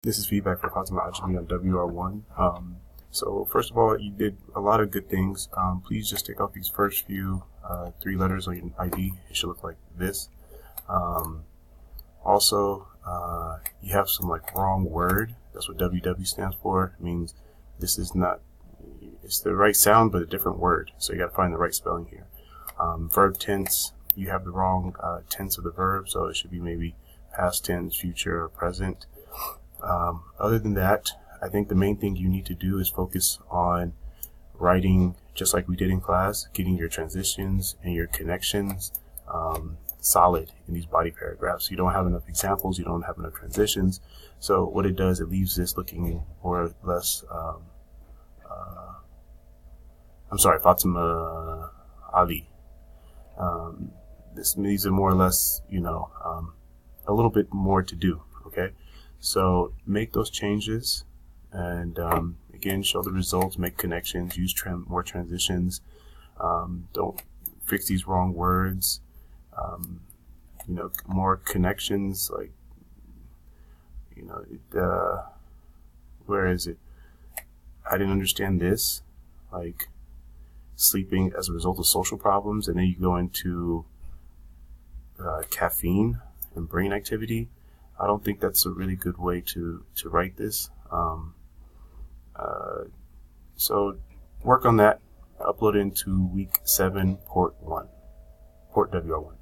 This is feedback for Oct18 on WR1. So first of all, you did a lot of good things. Please just take out these first few 3 letters on your ID. It should look like this. Also, you have some wrong word. That's what WW stands for. It means this is not, it's the right sound, but a different word. So you got to find the right spelling here. Verb tense, you have the wrong tense of the verb. So it should be maybe past tense, future, or present. Other than that, I think the main thing you need to do is focus on writing just like we did in class, getting your transitions and your connections solid in these body paragraphs. You don't have enough examples, you don't have enough transitions. So what it does, it leaves this looking more or less, Fatima Ali. These are more or less, a little bit more to do, okay? So make those changes and again, show the results, make connections, use more transitions. Don't fix these wrong words. More connections, where is it? I didn't understand this, sleeping as a result of social problems, and then you go into caffeine and brain activity. I don't think that's a really good way to write this. So work on that. Upload it into week 7, port WR1.